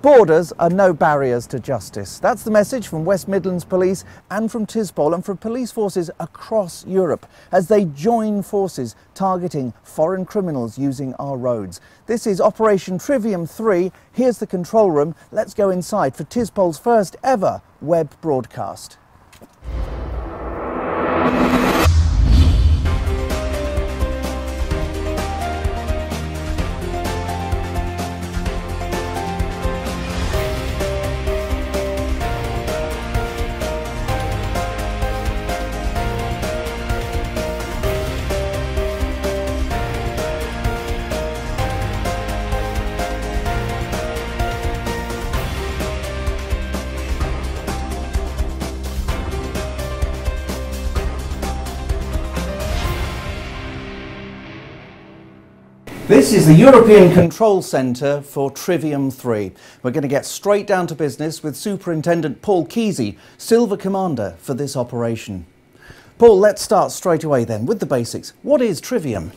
Borders are no barriers to justice. That's the message from West Midlands Police and from TISPOL and from police forces across Europe as they join forces targeting foreign criminals using our roads. This is Operation Trivium 3. Here's the control room. Let's go inside for TISPOL's first ever web broadcast. This is the European Control Centre for Trivium 3. We're going to get straight down to business with Superintendent Paul Kesey, Silver Commander for this operation. Paul, let's start straight away then with the basics. What is Trivium?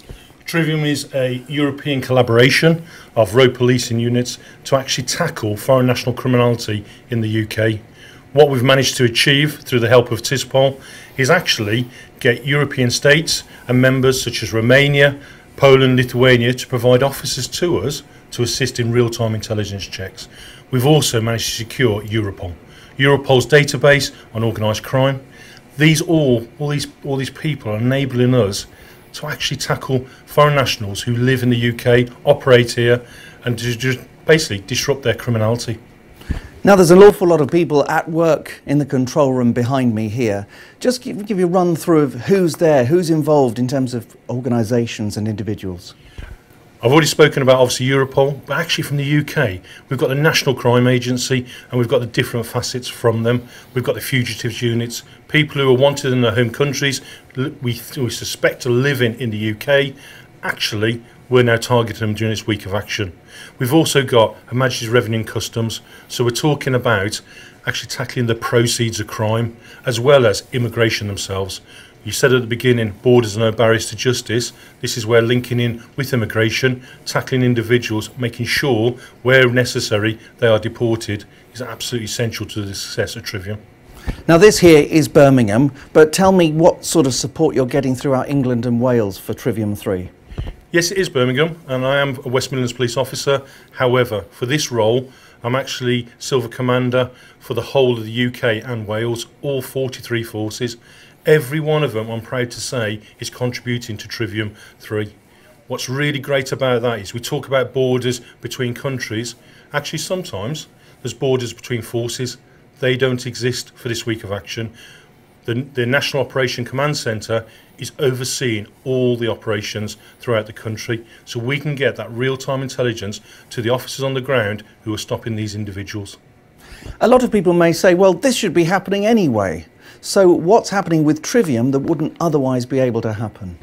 Trivium is a European collaboration of road policing units to actually tackle foreign national criminality in the UK. What we've managed to achieve through the help of TISPOL is actually get European states and members such as Romania, Poland, Lithuania to provide officers to us to assist in real-time intelligence checks. We've also managed to secure Europol. Europol's database on organised crime. All these people are enabling us to actually tackle foreign nationals who live in the UK, operate here, and to just basically disrupt their criminality. Now there's an awful lot of people at work in the control room behind me here. Just give you a run through of who's there, who's involved in terms of organisations and individuals. I've already spoken about obviously Europol, but actually from the UK we've got the National Crime Agency and we've got the different facets from them. We've got the fugitives units, people who are wanted in their home countries, we suspect to live in the UK. Actually, we're now targeting them during this week of action. We've also got Her Majesty's Revenue and Customs, so we're talking about actually tackling the proceeds of crime as well as immigration themselves. You said at the beginning, borders are no barriers to justice. This is where linking in with immigration, tackling individuals, making sure where necessary they are deported is absolutely essential to the success of Trivium. Now this here is Birmingham, but tell me what sort of support you're getting throughout England and Wales for Trivium 3. Yes, it is Birmingham, and I am a West Midlands police officer. However, for this role, I'm actually Silver Commander for the whole of the UK and Wales, all 43 forces. Every one of them, I'm proud to say, is contributing to Trivium 3. What's really great about that is we talk about borders between countries. Actually, sometimes there's borders between forces. They don't exist for this week of action. The National Operation Command Centre is overseeing all the operations throughout the country, so we can get that real-time intelligence to the officers on the ground who are stopping these individuals. A lot of people may say, well, this should be happening anyway. So what's happening with Trivium that wouldn't otherwise be able to happen?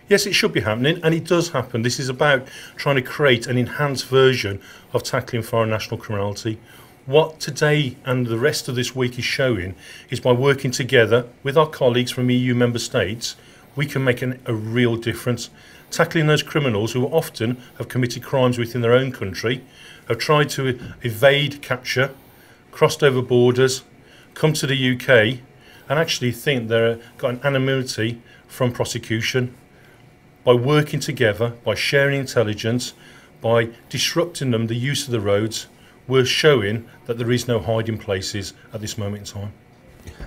Yes, it should be happening, and it does happen. This is about trying to create an enhanced version of tackling foreign national criminality. What today and the rest of this week is showing is by working together with our colleagues from EU member states, we can make a real difference. Tackling those criminals who often have committed crimes within their own country, have tried to evade capture, crossed over borders, come to the UK and actually think they've got an anonymity from prosecution. By working together, by sharing intelligence, by disrupting them, the use of the roads, we're showing that there is no hiding places at this moment in time.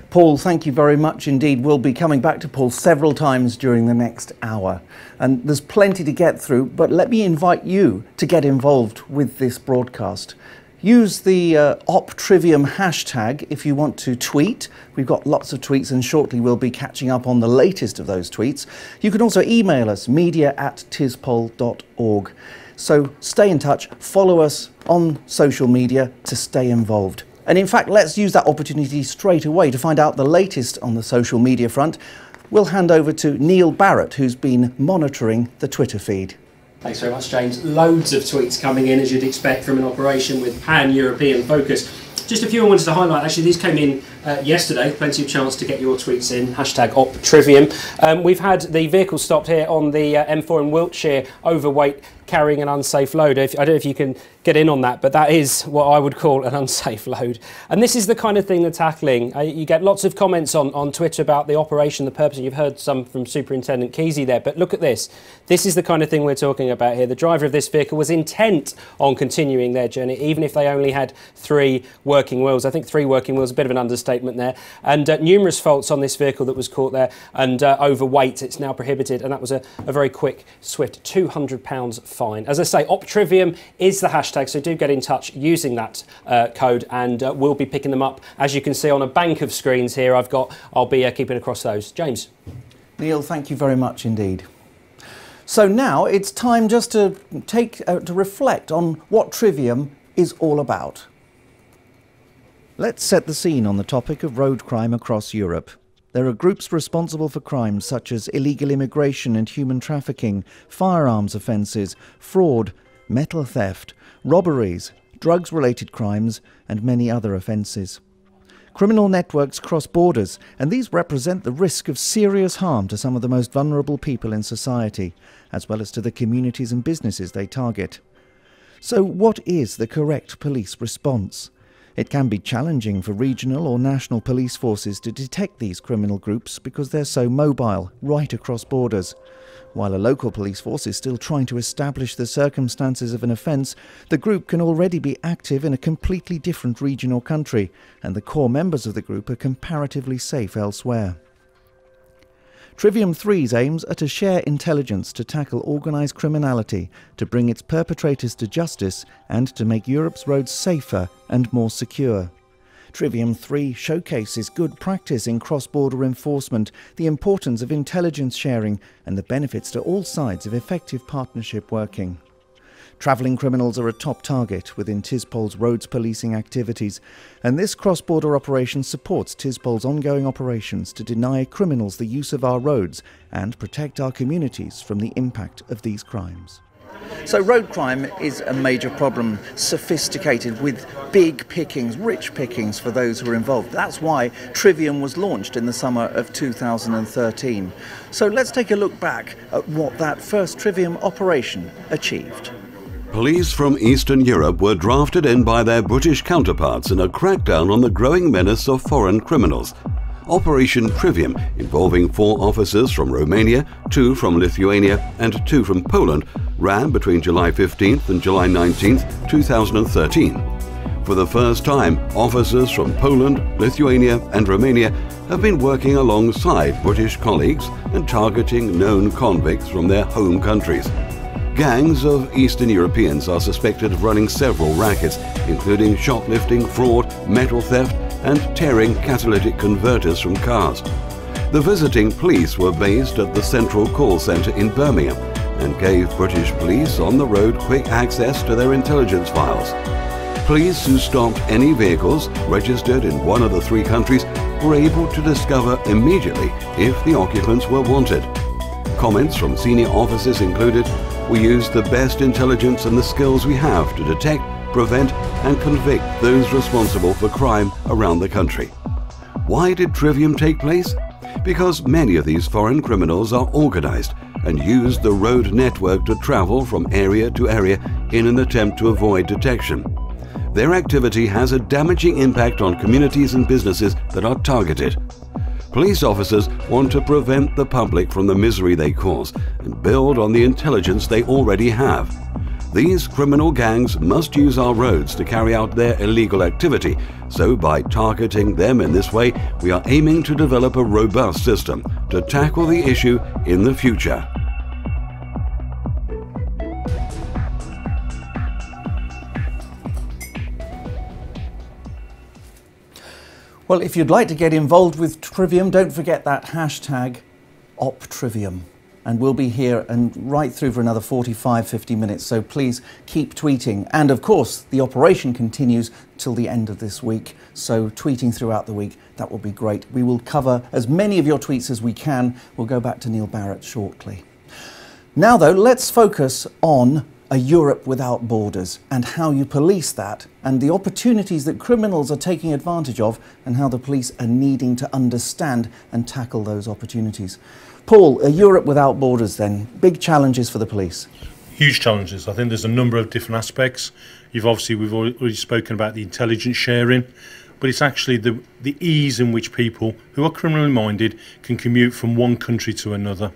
Paul, thank you very much indeed. We'll be coming back to Paul several times during the next hour. And there's plenty to get through, but let me invite you to get involved with this broadcast. Use the OpTrivium hashtag if you want to tweet. We've got lots of tweets and shortly we'll be catching up on the latest of those tweets. You can also email us, media@tispol.org. So stay in touch, follow us on social media to stay involved. And in fact, let's use that opportunity straight away to find out the latest on the social media front. We'll hand over to Neil Barrett, who's been monitoring the Twitter feed. Thanks very much, James. Loads of tweets coming in, as you'd expect from an operation with pan-European focus. Just a few I wanted to highlight. Actually, these came in yesterday. Plenty of chance to get your tweets in. Hashtag #OpTrivium. We've had the vehicle stopped here on the M4 in Wiltshire, overweight, carrying an unsafe load. I don't know if you can get in on that, but that is what I would call an unsafe load. And this is the kind of thing they're tackling. You get lots of comments on Twitter about the operation, the purpose. You've heard some from Superintendent Kesey there, but look at this. This is the kind of thing we're talking about here. The driver of this vehicle was intent on continuing their journey, even if they only had 3 working wheels. I think 3 working wheels, a bit of an understatement there. And numerous faults on this vehicle that was caught there, and overweight. It's now prohibited, and that was a very quick, swift £200 fine. As I say, #OpTrivium is the hashtag, so do get in touch using that code, and we'll be picking them up. As you can see on a bank of screens here, I'll be keeping across those. James. Neil, thank you very much indeed. So now it's time just to to reflect on what Trivium is all about. Let's set the scene on the topic of road crime across Europe. There are groups responsible for crimes such as illegal immigration and human trafficking, firearms offences, fraud, metal theft, robberies, drugs-related crimes, and many other offences. Criminal networks cross borders, and these represent the risk of serious harm to some of the most vulnerable people in society, as well as to the communities and businesses they target. So what is the correct police response? It can be challenging for regional or national police forces to detect these criminal groups because they're so mobile, right across borders. While a local police force is still trying to establish the circumstances of an offence, the group can already be active in a completely different region or country, and the core members of the group are comparatively safe elsewhere. Trivium 3's aims are to share intelligence to tackle organised criminality, to bring its perpetrators to justice, and to make Europe's roads safer and more secure. Trivium 3 showcases good practice in cross-border enforcement, the importance of intelligence sharing, and the benefits to all sides of effective partnership working. Travelling criminals are a top target within TISPOL's roads policing activities, and this cross-border operation supports TISPOL's ongoing operations to deny criminals the use of our roads and protect our communities from the impact of these crimes. So road crime is a major problem, sophisticated, with big pickings, rich pickings for those who are involved. That's why Trivium was launched in the summer of 2013. So let's take a look back at what that first Trivium operation achieved. Police from Eastern Europe were drafted in by their British counterparts in a crackdown on the growing menace of foreign criminals. Operation Trivium, involving 4 officers from Romania, 2 from Lithuania and 2 from Poland, ran between July 15th and July 19th, 2013. For the first time, officers from Poland, Lithuania and Romania have been working alongside British colleagues and targeting known convicts from their home countries. Gangs of Eastern Europeans are suspected of running several rackets, including shoplifting, fraud, metal theft, and tearing catalytic converters from cars. The visiting police were based at the Central Call Centre in Birmingham and gave British police on the road quick access to their intelligence files. Police who stopped any vehicles registered in one of the 3 countries were able to discover immediately if the occupants were wanted. Comments from senior officers included, "We used the best intelligence and the skills we have to detect, prevent and convict those responsible for crime around the country." Why did Trivium take place? Because many of these foreign criminals are organized and use the road network to travel from area to area in an attempt to avoid detection. Their activity has a damaging impact on communities and businesses that are targeted. Police officers want to prevent the public from the misery they cause and build on the intelligence they already have. These criminal gangs must use our roads to carry out their illegal activity, so by targeting them in this way, we are aiming to develop a robust system to tackle the issue in the future. Well, if you'd like to get involved with Trivium, don't forget that hashtag #OpTrivium. And we'll be here and right through for another 45-50 minutes, so please keep tweeting. And of course, the operation continues till the end of this week, so tweeting throughout the week, that will be great. We will cover as many of your tweets as we can. We'll go back to Neil Barrett shortly. Now though, let's focus on a Europe without borders, and how you police that, and the opportunities that criminals are taking advantage of, and how the police are needing to understand and tackle those opportunities. Paul, a Europe without borders then, big challenges for the police. Huge challenges. I think there's a number of different aspects. We've already spoken about the intelligence sharing, but it's actually the ease in which people who are criminally minded can commute from one country to another.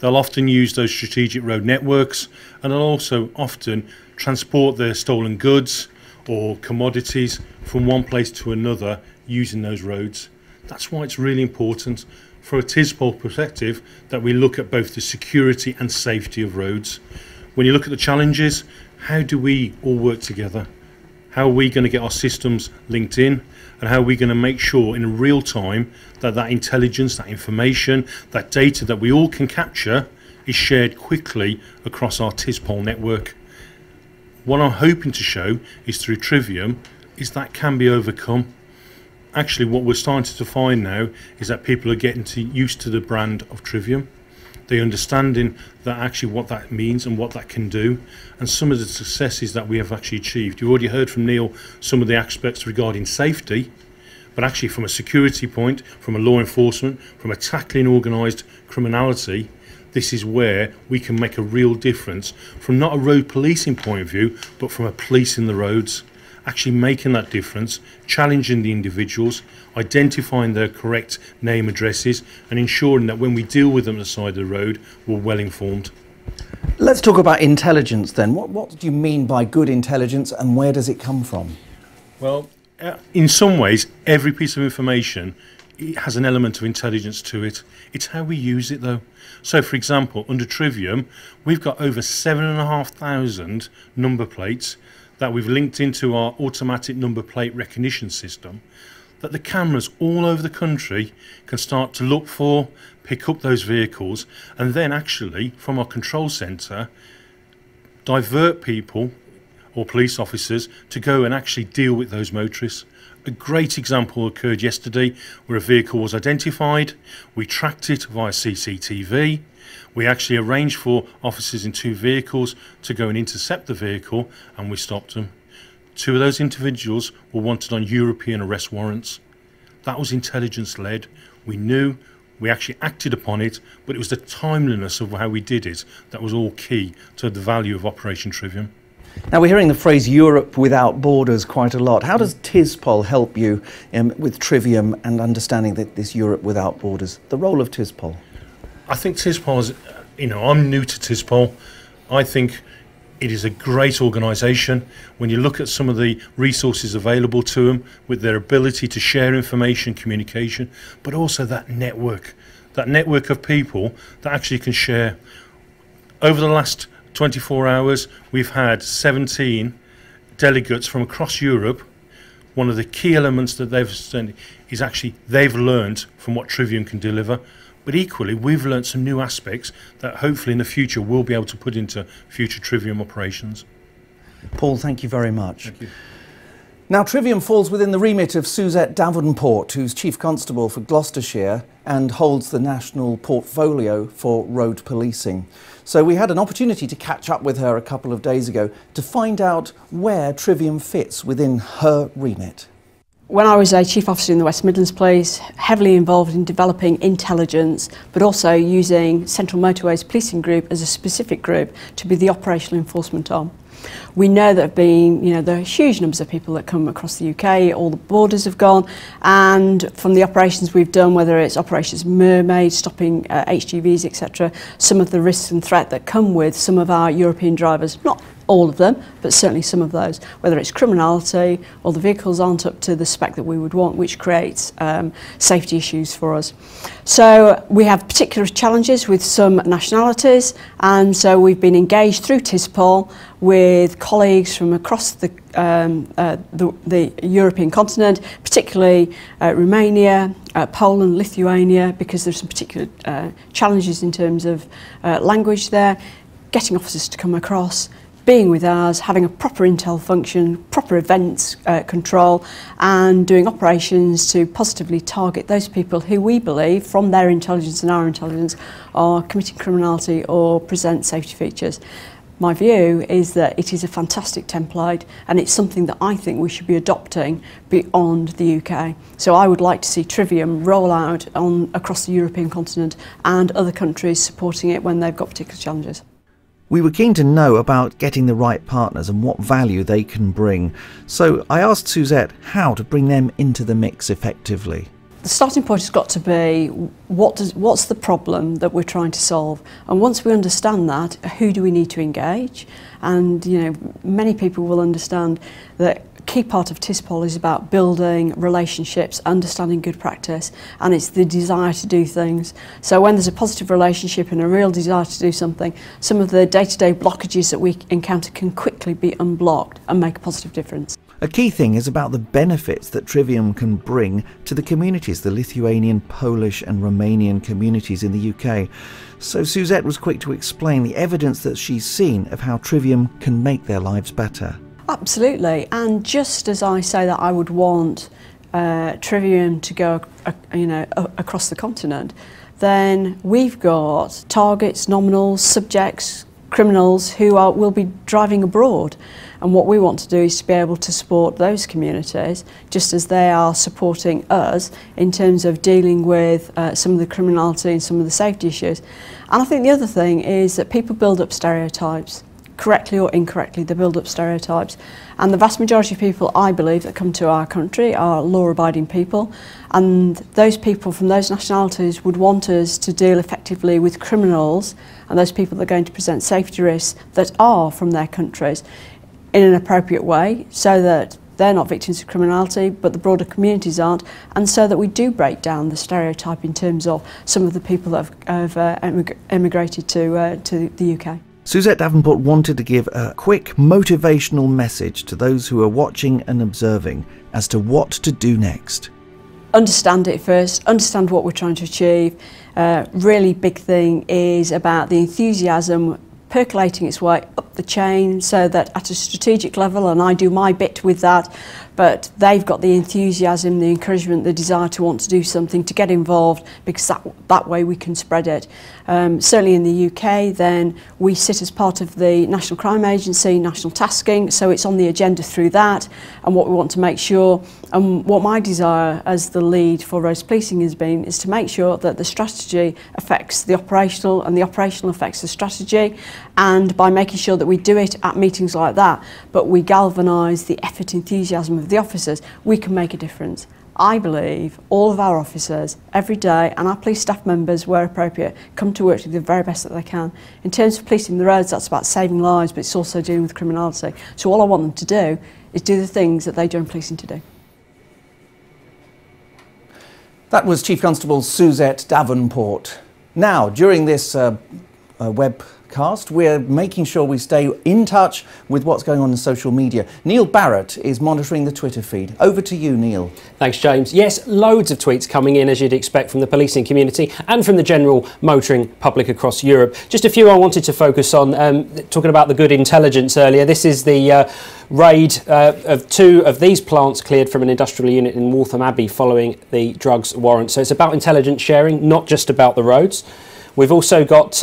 They'll often use those strategic road networks, and they'll also often transport their stolen goods or commodities from one place to another using those roads. That's why it's really important for a TISPOL perspective that we look at both the security and safety of roads. When you look at the challenges, how do we all work together? How are we going to get our systems linked in, and how are we going to make sure in real time that that intelligence, that information, that data that we all can capture is shared quickly across our TISPOL network? What I'm hoping to show is through Trivium is that can be overcome. Actually, what we're starting to find now is that people are getting used to the brand of Trivium. They're understanding that actually what that means and what that can do, and some of the successes that we have actually achieved. You've already heard from Neil some of the aspects regarding safety, but actually from a security point, from a law enforcement, from a tackling organised criminality, this is where we can make a real difference from not a road policing point of view, but from a policing the roads. Actually making that difference, challenging the individuals, identifying their correct name addresses, and ensuring that when we deal with them at the side of the road, we're well informed. Let's talk about intelligence then. What do you mean by good intelligence, and where does it come from? Well, in some ways, every piece of information has an element of intelligence to it. It's how we use it though. So for example, under Trivium, we've got over 7,500 number plates that we've linked into our automatic number plate recognition system, that the cameras all over the country can start to look for, pick up those vehicles, and then actually from our control centre divert people or police officers to go and actually deal with those motorists. A great example occurred yesterday where a vehicle was identified. We tracked it via CCTV. We actually arranged for officers in 2 vehicles to go and intercept the vehicle, and we stopped them. 2 of those individuals were wanted on European arrest warrants. That was intelligence led. We knew, we actually acted upon it, but it was the timeliness of how we did it that was all key to the value of Operation Trivium. Now, we're hearing the phrase Europe without borders quite a lot. How does TISPOL help you with Trivium and understanding that this Europe without borders, the role of TISPOL? I think TISPOL is, I'm new to TISPOL. I think it is a great organisation. When you look at some of the resources available to them, with their ability to share information, communication, but also that network of people that actually can share. Over the last 24 hours, we've had 17 delegates from across Europe. One of the key elements that they've said is actually they've learned from what Trivium can deliver. But equally, we've learnt some new aspects that hopefully in the future we'll be able to put into future Trivium operations. Paul, thank you very much. Thank you. Now, Trivium falls within the remit of Suzette Davenport, who's Chief Constable for Gloucestershire and holds the national portfolio for road policing. So we had an opportunity to catch up with her a couple of days ago to find out where Trivium fits within her remit. When I was a Chief Officer in the West Midlands Police, heavily involved in developing intelligence, but also using Central Motorways Policing Group as a specific group to be the operational enforcement arm. We know there have been, there are huge numbers of people that come across the UK, all the borders have gone, and from the operations we've done, whether it's Operations Mermaid, stopping HGVs, etc., some of the risks and threat that come with some of our European drivers, not all of them, but certainly some of those, whether it's criminality or the vehicles aren't up to the spec that we would want, which creates safety issues for us. So we have particular challenges with some nationalities, and so we've been engaged through TISPOL with colleagues from across the European continent, particularly Romania, Poland, Lithuania, because there's some particular challenges in terms of language there, getting officers to come across, being with ours, having a proper intel function, proper events control, and doing operations to positively target those people who we believe, from their intelligence and our intelligence, are committing criminality or present safety features. My view is that it is a fantastic template, and it's something that I think we should be adopting beyond the UK. So I would like to see Trivium roll out across the European continent and other countries supporting it when they've got particular challenges. We were keen to know about getting the right partners and what value they can bring. So I asked Suzette how to bring them into the mix effectively. The starting point has got to be what's the problem that we're trying to solve, and once we understand that, who do we need to engage? And many people will understand that a key part of TISPOL is about building relationships, understanding good practice, and it's the desire to do things. So when there's a positive relationship and a real desire to do something, some of the day-to-day blockages that we encounter can quickly be unblocked and make a positive difference. A key thing is about the benefits that Trivium can bring to the communities, the Lithuanian, Polish and Romanian communities in the UK. So Suzette was quick to explain the evidence that she's seen of how Trivium can make their lives better. Absolutely, and just as I say that I would want Trivium to go across the continent, then we've got targets, nominals, subjects, criminals who will be driving abroad. And what we want to do is to be able to support those communities just as they are supporting us in terms of dealing with some of the criminality and some of the safety issues. And I think the other thing is that people build up stereotypes. Correctly or incorrectly, they build up stereotypes. And the vast majority of people, I believe, that come to our country are law-abiding people. And those people from those nationalities would want us to deal effectively with criminals and those people that are going to present safety risks that are from their countries in an appropriate way, so that they're not victims of criminality, but the broader communities aren't, and so that we do break down the stereotype in terms of some of the people that have emigrated to the UK. Suzette Davenport wanted to give a quick motivational message to those who are watching and observing as to what to do next. Understand it first, understand what we're trying to achieve. Really big thing is about the enthusiasm percolating its way up the chain so that at a strategic level, and I do my bit with that, but they've got the enthusiasm, the encouragement, the desire to want to do something, to get involved, because that way we can spread it. Certainly in the UK, then we sit as part of the National Crime Agency, National Tasking, so it's on the agenda through that, and what we want to make sure, and what my desire as the lead for roads policing has been, is to make sure that the strategy affects the operational and the operational affects the strategy, and by making sure that we do it at meetings like that, but we galvanise the effort, enthusiasm of the officers, we can make a difference. I believe all of our officers every day, and our police staff members where appropriate, come to work to do the very best that they can. In terms of policing the roads, that's about saving lives, but it's also dealing with criminality. So all I want them to do is do the things that they join policing to do. That was Chief Constable Suzette Davenport. Now, during this webcast, we're making sure we stay in touch with what's going on in social media. Neil Barrett is monitoring the Twitter feed. Over to you, Neil. Thanks, James. Yes, loads of tweets coming in, as you'd expect, from the policing community and from the general motoring public across Europe. Just a few I wanted to focus on, talking about the good intelligence earlier. This is the raid of 2 of these plants cleared from an industrial unit in Waltham Abbey following the drugs warrant. So it's about intelligence sharing, not just about the roads. We've also got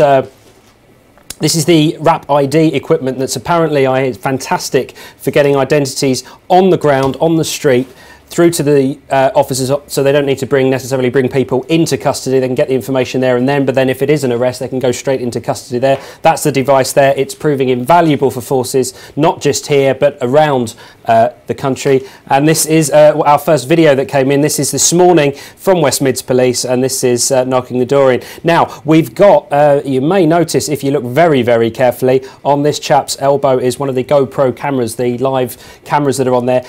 this is the RAP ID equipment that's apparently fantastic for getting identities on the ground, on the street, through to the officers, so they don't need to necessarily bring people into custody. They can get the information there and then, but then if it is an arrest, they can go straight into custody there. That's the device there. It's proving invaluable for forces, not just here, but around the country. And this is our first video that came in. This is this morning from West Mids Police, and this is knocking the door in. Now, we've got, you may notice, if you look very, very carefully, on this chap's elbow is one of the GoPro cameras, the live cameras that are on there.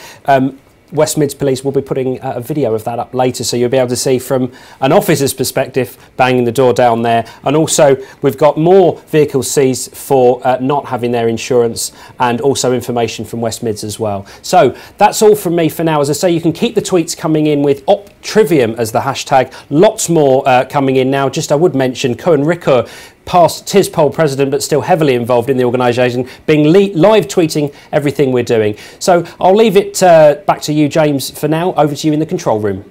West Mids Police will be putting a video of that up later, so you'll be able to see from an officer's perspective banging the door down there. And also we've got more vehicles seized for not having their insurance, and also information from West Mids as well. So that's all from me for now. As I say, you can keep the tweets coming in with Trivium as the hashtag. Lots more coming in now. Just I would mention Cohen Ricker, past TISPOL president but still heavily involved in the organisation, being live tweeting everything we're doing. So I'll leave it back to you, James, for now. Over to you in the control room.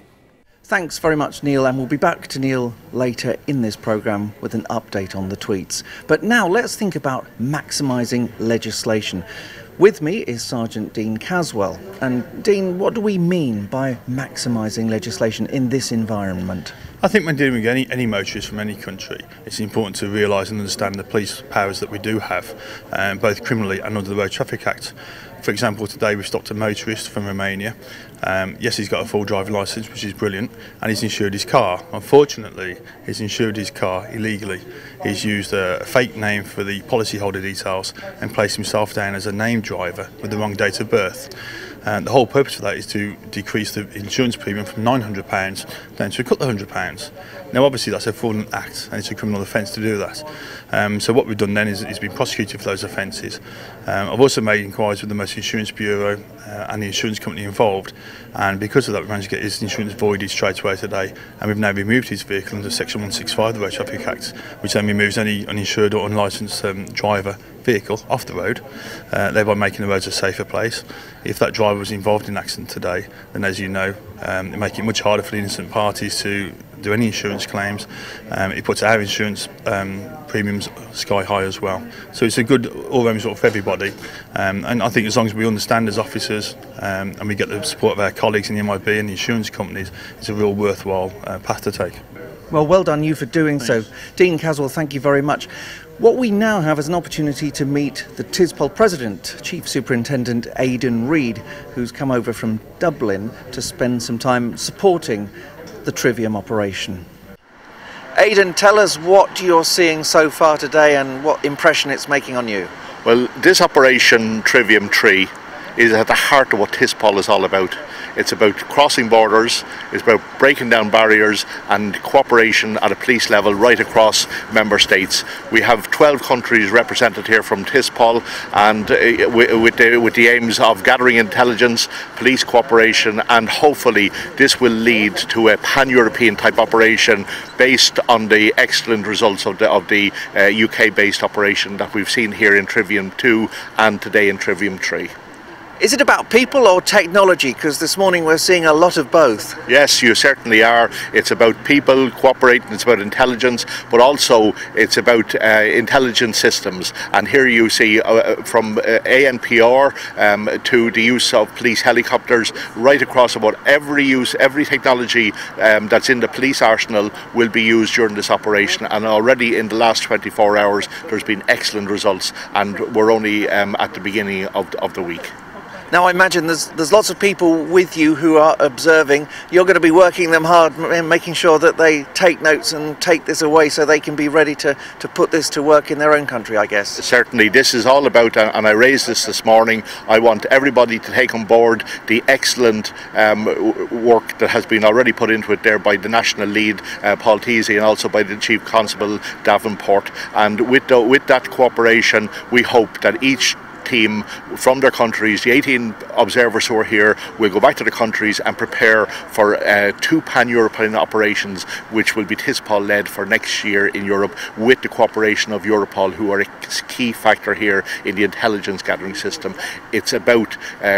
Thanks very much, Neil, and we'll be back to Neil later in this programme with an update on the tweets. But now let's think about maximising legislation. With me is Sergeant Dean Caswell. And Dean, what do we mean by maximising legislation in this environment? I think when dealing with any motorist from any country, it's important to realise and understand the police powers that we do have, both criminally and under the Road Traffic Act. For example, today we stopped a motorist from Romania. Yes, he's got a full driving licence, which is brilliant, and he's insured his car. Unfortunately, he's insured his car illegally. He's used a fake name for the policyholder details and placed himself down as a named driver with the wrong date of birth. And the whole purpose of that is to decrease the insurance premium from £900 down to a couple of £100. Now, obviously, that's a fraudulent act, and it's a criminal offence to do that. So what we've done then is been prosecuted for those offences. I've also made inquiries with the Motor Insurance Bureau and the insurance company involved, and because of that, we managed to get his insurance voided straight away today, and we've now removed his vehicle under Section 165 of the Road Traffic Act, which then removes any uninsured or unlicensed driver vehicle off the road, thereby making the roads a safer place. If that driver was involved in an accident today, then as you know, it makes it much harder for the innocent parties to do any insurance claims. It puts our insurance premiums sky high as well. So it's a good all-round result for everybody. And I think as long as we understand as officers and we get the support of our colleagues in the MIB and the insurance companies, it's a real worthwhile path to take. Well done you for doing so. Dean Caswell, thank you very much. What we now have is an opportunity to meet the TISPOL President, Chief Superintendent Aidan Reid, who's come over from Dublin to spend some time supporting the Trivium operation. Aidan, tell us what you're seeing so far today and what impression it's making on you. Well, this operation Trivium 3 is at the heart of what TISPOL is all about. It's about crossing borders, it's about breaking down barriers and cooperation at a police level right across member states. We have 12 countries represented here from TISPOL, and with the aims of gathering intelligence, police cooperation, and hopefully this will lead to a pan-European type operation based on the excellent results of the UK-based operation that we've seen here in Trivium 2 and today in Trivium 3. Is it about people or technology? Because this morning we're seeing a lot of both. Yes, you certainly are. It's about people cooperating, it's about intelligence, but also it's about intelligence systems. And here you see from ANPR to the use of police helicopters, right across about every technology that's in the police arsenal will be used during this operation. And already in the last 24 hours, there's been excellent results, and we're only at the beginning of the week. Now I imagine there's lots of people with you who are observing. You're going to be working them hard, making sure that they take notes and take this away so they can be ready to put this to work in their own country, I guess. Certainly, this is all about, and I raised this morning, I want everybody to take on board the excellent work that has been already put into it there by the national lead, Paul Teasey, and also by the Chief Constable, Davenport. And with that cooperation, we hope that each team from their countries, the 18 observers who are here, will go back to the countries and prepare for 2 pan-European operations, which will be TISPOL led for next year in Europe, with the cooperation of Europol, who are a key factor here in the intelligence gathering system. It's about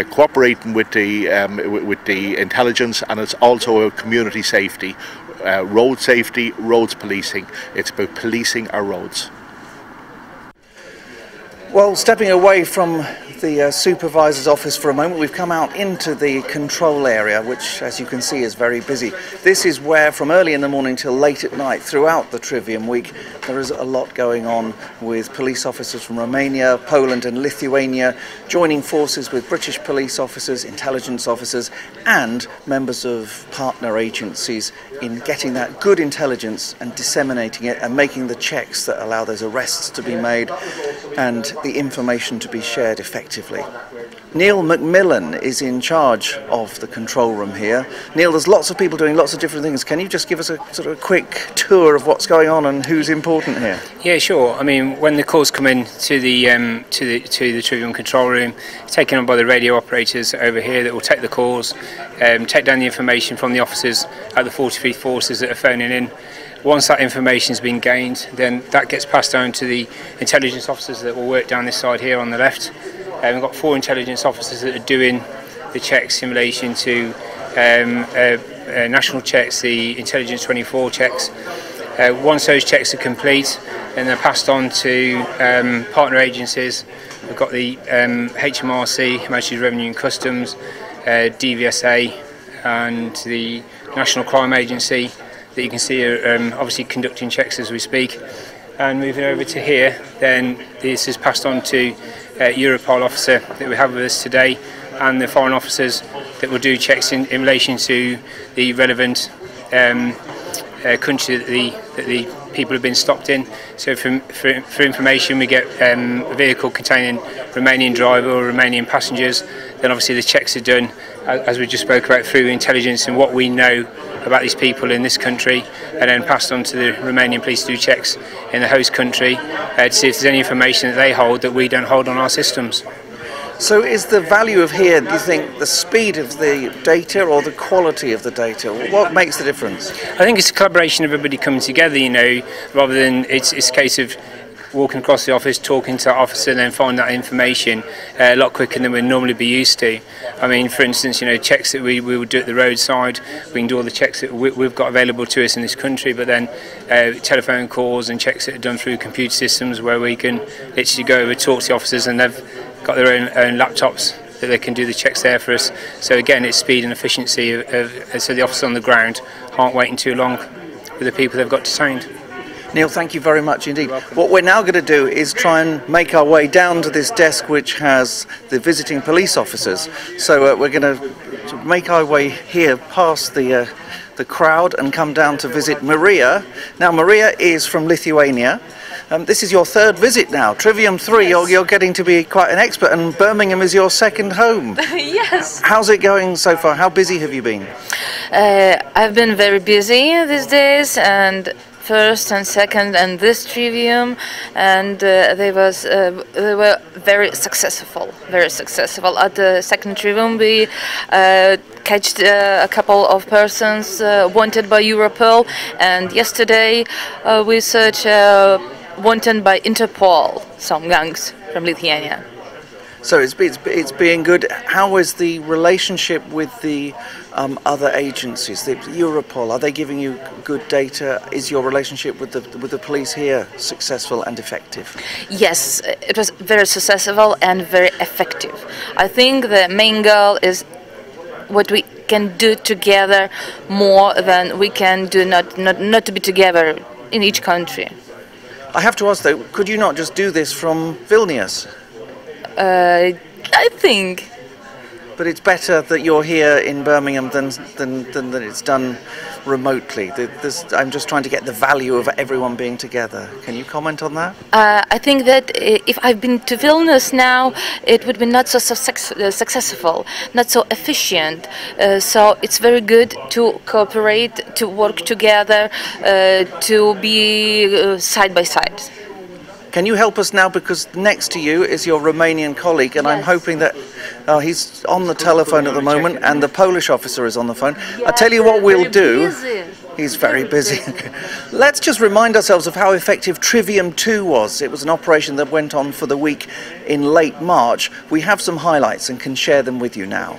cooperating with the intelligence, and it's also about community safety, road safety, roads policing. It's about policing our roads. Well, stepping away from the supervisor's office for a moment, we've come out into the control area, which, as you can see, is very busy. This is where, from early in the morning till late at night, throughout the Trivium week, there is a lot going on with police officers from Romania, Poland and Lithuania, joining forces with British police officers, intelligence officers, and members of partner agencies in getting that good intelligence and disseminating it and making the checks that allow those arrests to be made and the information to be shared effectively. Neil McMillan is in charge of the control room here. Neil, there's lots of people doing lots of different things. Can you just give us a sort of quick tour of what's going on and who's important here? Yeah, sure. I mean, when the calls come in to the Trivium control room, taken on by the radio operators over here that will take the calls, take down the information from the officers at the 43 forces that are phoning in. Once that information has been gained, then that gets passed down to the intelligence officers that will work down this side here on the left. We've got 4 intelligence officers that are doing the checks in relation to national checks, the Intelligence 24 checks. Once those checks are complete, then they're passed on to partner agencies. We've got the HMRC, Majesty's Revenue and Customs, DVSA, and the National Crime Agency that you can see are obviously conducting checks as we speak. And moving over to here, then this is passed on to Europol officer that we have with us today, and the foreign officers that will do checks in relation to the relevant country that the people have been stopped in. So for information, we get a vehicle containing Romanian driver or Romanian passengers. Then obviously the checks are done, as we just spoke about, through intelligence and what we know about these people in this country, and then passed on to the Romanian police to do checks in the host country to see if there's any information that they hold that we don't hold on our systems. So is the value of here, do you think, the speed of the data or the quality of the data? What makes the difference? I think it's a collaboration of everybody coming together, you know, rather than it's a case of walking across the office, talking to the officer and then find that information a lot quicker than we'd normally be used to. I mean, for instance, you know, checks that we would do at the roadside, we can do all the checks that we've got available to us in this country, but then telephone calls and checks that are done through computer systems where we can literally go over, talk to the officers, and they've got their own laptops that they can do the checks there for us. So again, it's speed and efficiency so the officers on the ground aren't waiting too long with the people they've got detained. Neil, thank you very much indeed. What we're now going to do is try and make our way down to this desk which has the visiting police officers. So we're going to make our way here past the crowd and come down to visit Maria. Now, Maria is from Lithuania. This is your third visit now. Trivium 3, yes. You're getting to be quite an expert, and Birmingham is your second home. Yes. How's it going so far? How busy have you been? I've been very busy these days, and first and second and this Trivium, and they were very successful. At the second Trivium, we catched a couple of persons wanted by Europol, and yesterday we searched wanted by Interpol, some gangs from Lithuania. So it's being good. How is the relationship with the other agencies, the Europol? Are they giving you good data? Is your relationship with the police here successful and effective? Yes, it was very successful and very effective. I think the main goal is what we can do together more than we can do not to be together in each country. I have to ask though, could you not just do this from Vilnius? I think. But it's better that you're here in Birmingham than that it's done remotely. I'm just trying to get the value of everyone being together. Can you comment on that? I think that if I've been to Vilnius now, it would be not so successful, not so efficient. So it's very good to cooperate, to work together, to be side by side. Can you help us now, because next to you is your Romanian colleague, and yes. I'm hoping that he's on the telephone at the moment, and the Polish officer is on the phone. Yes, I'll tell you what we'll do. Busy. He's very busy. Let's just remind ourselves of how effective Trivium 2 was. It was an operation that went on for the week in late March. We have some highlights and can share them with you now.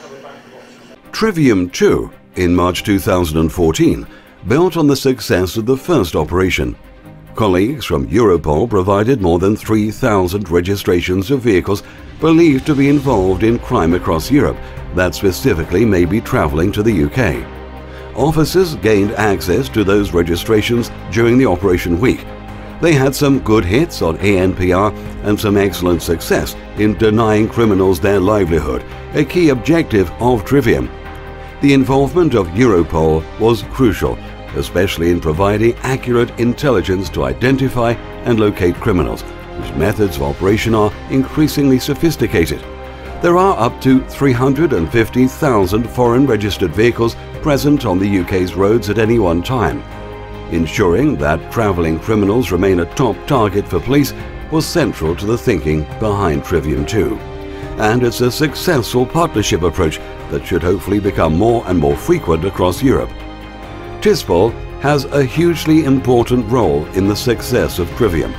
Trivium 2, in March 2014, built on the success of the first operation. Colleagues from Europol provided more than 3,000 registrations of vehicles believed to be involved in crime across Europe that specifically may be travelling to the UK. Officers gained access to those registrations during the operation week. They had some good hits on ANPR and some excellent success in denying criminals their livelihood, a key objective of Trivium. The involvement of Europol was crucial, especially in providing accurate intelligence to identify and locate criminals, whose methods of operation are increasingly sophisticated. There are up to 350,000 foreign registered vehicles present on the UK's roads at any one time. Ensuring that travelling criminals remain a top target for police was central to the thinking behind Trivium 2. And it's a successful partnership approach that should hopefully become more and more frequent across Europe. TISPOL has a hugely important role in the success of Trivium.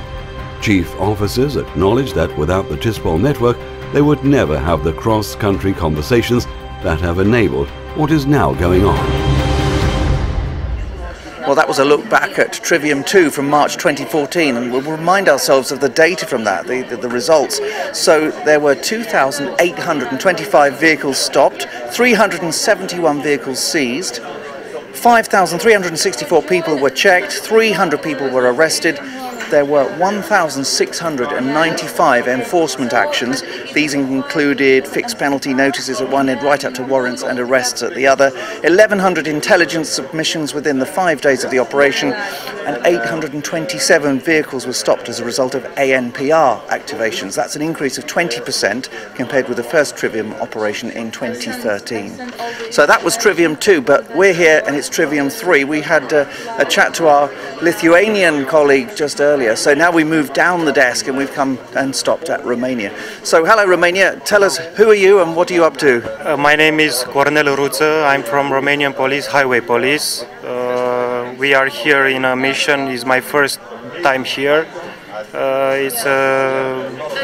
Chief officers acknowledge that without the TISPOL network, they would never have the cross-country conversations that have enabled what is now going on. Well, that was a look back at Trivium 2 from March 2014, and we'll remind ourselves of the data from that, the results. So there were 2,825 vehicles stopped, 371 vehicles seized, 5,364 people were checked, 300 people were arrested. There were 1,695 enforcement actions. These included fixed penalty notices at one end, right up to warrants and arrests at the other, 1,100 intelligence submissions within the 5 days of the operation, and 827 vehicles were stopped as a result of ANPR activations. That's an increase of 20% compared with the first Trivium operation in 2013. So that was Trivium 2, but we're here and it's Trivium 3. We had a chat to our Lithuanian colleague just earlier. So now we move down the desk and we've come and stopped at Romania. So hello Romania, tell us, who are you and what are you up to? My name is Cornel Ruță. I'm from Romanian Police, Highway Police. We are here in a mission. It's my first time here.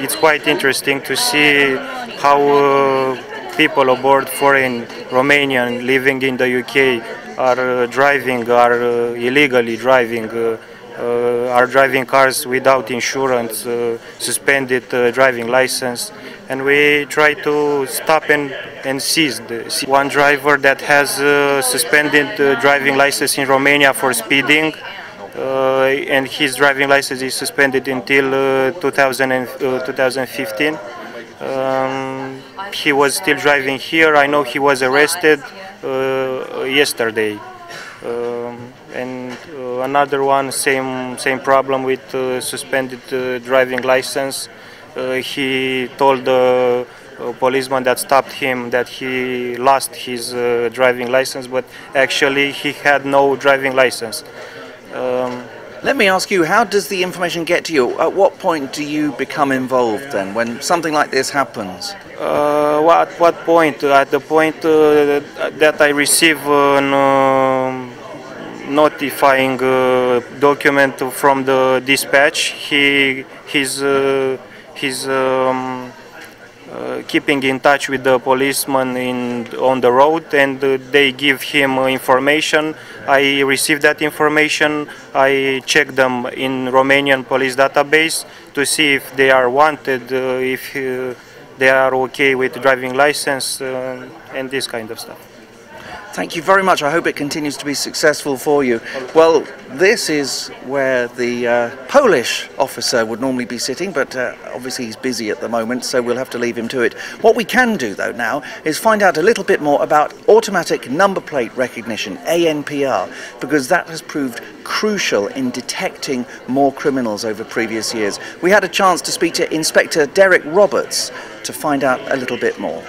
It's quite interesting to see how people aboard foreign Romanian living in the UK are driving, are illegally driving, are driving cars without insurance, suspended driving license, and we try to stop and seize one driver that has suspended driving license in Romania for speeding, and his driving license is suspended until 2015. He was still driving here. I know he was arrested yesterday. And another one, same problem with suspended driving license. He told the policeman that stopped him that he lost his driving license, but actually he had no driving license. Let me ask you, how does the information get to you? At what point do you become involved then, when something like this happens? At what point? At the point that I receive an notifying document from the dispatch. He's keeping in touch with the policeman on the road, and they give him information. I receive that information. I check them in Romanian police database to see if they are wanted, if they are okay with driving license, and this kind of stuff. Thank you very much. I hope it continues to be successful for you. Well, this is where the Polish officer would normally be sitting, but obviously he's busy at the moment, so we'll have to leave him to it. What we can do, though, now is find out a little bit more about automatic number plate recognition, ANPR, because that has proved crucial in detecting more criminals over previous years. We had a chance to speak to Inspector Derek Roberts to find out a little bit more.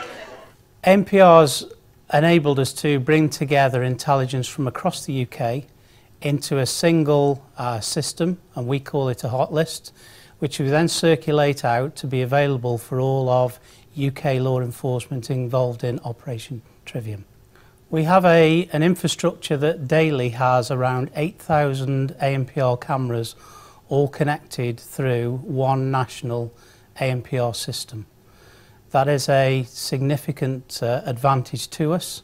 ANPR's enabled us to bring together intelligence from across the UK into a single system, and we call it a hot list, which we then circulate out to be available for all of UK law enforcement involved in Operation Trivium. We have an infrastructure that daily has around 8,000 ANPR cameras all connected through one national ANPR system. That is a significant advantage to us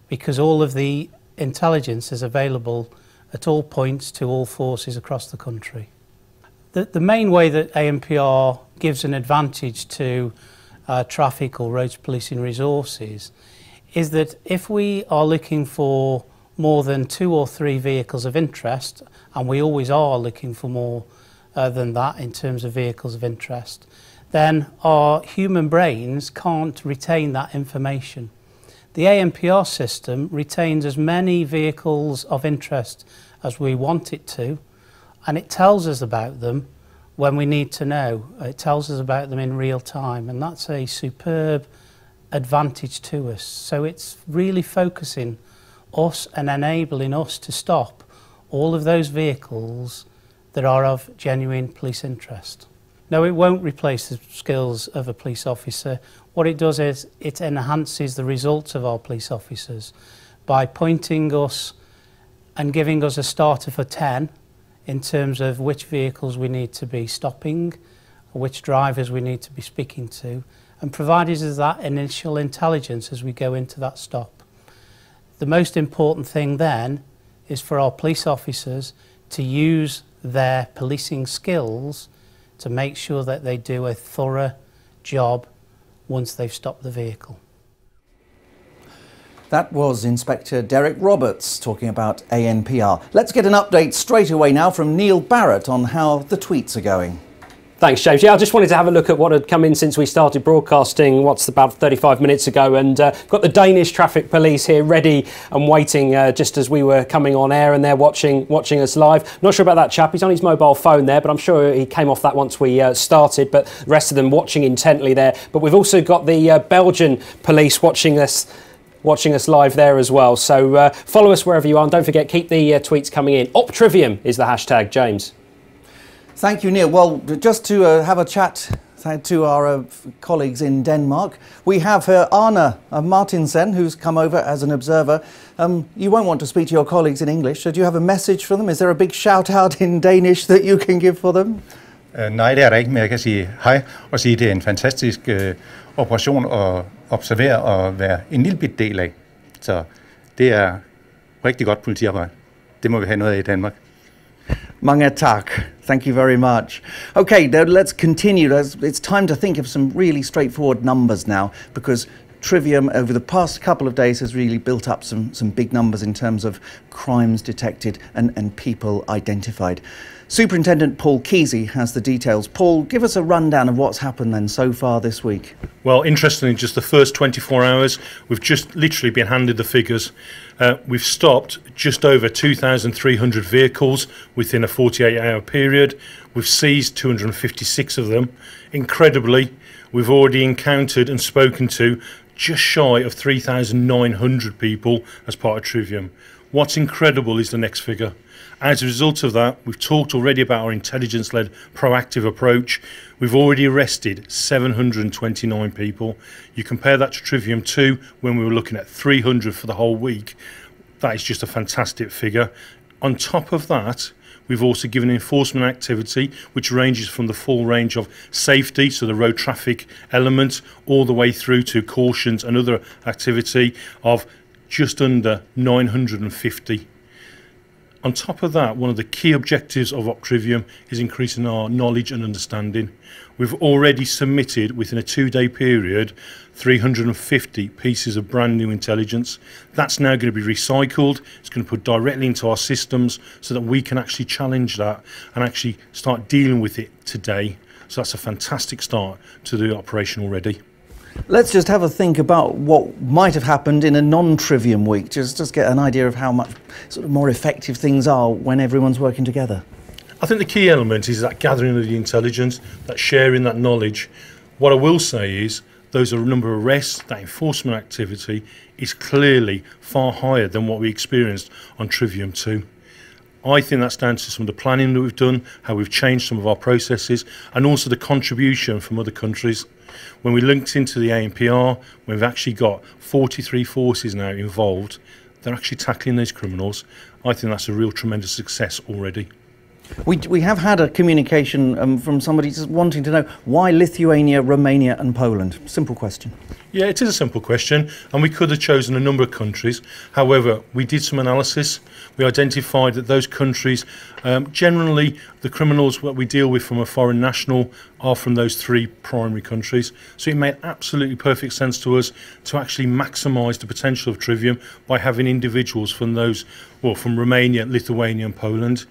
because all of the intelligence is available at all points to all forces across the country. The main way that ANPR gives an advantage to traffic or roads policing resources is that if we are looking for more than 2 or 3 vehicles of interest, and we always are looking for more than that in terms of vehicles of interest, then our human brains can't retain that information. The ANPR system retains as many vehicles of interest as we want it to, and it tells us about them when we need to know. It tells us about them in real time, and that's a superb advantage to us. So it's really focusing us and enabling us to stop all of those vehicles that are of genuine police interest. No, it won't replace the skills of a police officer. What it does is it enhances the results of our police officers by pointing us and giving us a starter for 10 in terms of which vehicles we need to be stopping, which drivers we need to be speaking to, and providing us that initial intelligence as we go into that stop. The most important thing then is for our police officers to use their policing skills to make sure that they do a thorough job once they've stopped the vehicle. That was Inspector Derek Roberts talking about ANPR. Let's get an update straight away now from Neil Barrett on how the tweets are going. Thanks, James. Yeah, I just wanted to have a look at what had come in since we started broadcasting, about 35 minutes ago, and got the Danish traffic police here ready and waiting just as we were coming on air, and they're watching us live. Not sure about that chap. He's on his mobile phone there, but I'm sure he came off that once we started, but the rest of them watching intently there. But we've also got the Belgian police watching us live there as well. So follow us wherever you are, and don't forget, keep the tweets coming in. Trivium is the hashtag, James. Thank you, Neil. Well, just to have a chat to our colleagues in Denmark, we have Arne Martinsen, who's come over as an observer. You won't want to speak to your colleagues in English, so do you have a message for them? Is there a big shout-out in Danish that you can give for them? Nej, det er der ikke, men jeg kan sige hej og sige, at det er en fantastisk operation at observere og være en lille bit del af. Så det er rigtig godt politiarbejde. Det må vi have noget af i Danmark. Mange tak. Thank you very much. Okay, now let's continue. It's time to think of some really straightforward numbers now, because Trivium over the past couple of days has really built up some big numbers in terms of crimes detected and people identified. Superintendent Paul Kesey has the details. Paul, give us a rundown of what's happened then so far this week. Well, interestingly, just the first 24 hours, we've just literally been handed the figures. We've stopped just over 2,300 vehicles within a 48-hour period. We've seized 256 of them. Incredibly, we've already encountered and spoken to just shy of 3,900 people as part of Trivium. What's incredible is the next figure. As a result of that, we've talked already about our intelligence-led proactive approach. We've already arrested 729 people. You compare that to Trivium 2, when we were looking at 300 for the whole week. That is just a fantastic figure. On top of that, we've also given enforcement activity, which ranges from the full range of safety, so the road traffic element, all the way through to cautions and other activity of just under 950. On top of that, one of the key objectives of Trivium is increasing our knowledge and understanding. We've already submitted, within a 2-day period, 350 pieces of brand new intelligence. That's now going to be recycled. It's going to put directly into our systems so that we can actually challenge that and actually start dealing with it today. So that's a fantastic start to the operation already. Let's just have a think about what might have happened in a non-Trivium week, just get an idea of how much sort of more effective things are when everyone's working together. I think the key element is that gathering of the intelligence, that sharing that knowledge. What I will say is those are a number of arrests, that enforcement activity is clearly far higher than what we experienced on Trivium 2. I think that's down to some of the planning that we've done, how we've changed some of our processes, and also the contribution from other countries. When we linked into the ANPR, we've actually got 43 forces now involved. They're actually tackling these criminals. I think that's a real tremendous success already. We have had a communication from somebody just wanting to know why Lithuania, Romania and Poland. Simple question. Yeah, it is a simple question, and we could have chosen a number of countries. However, we did some analysis. We identified that those countries, generally the criminals that we deal with from a foreign national are from those 3 primary countries. So it made absolutely perfect sense to us to actually maximise the potential of Trivium by having individuals from those, well, from Romania, Lithuania and Poland.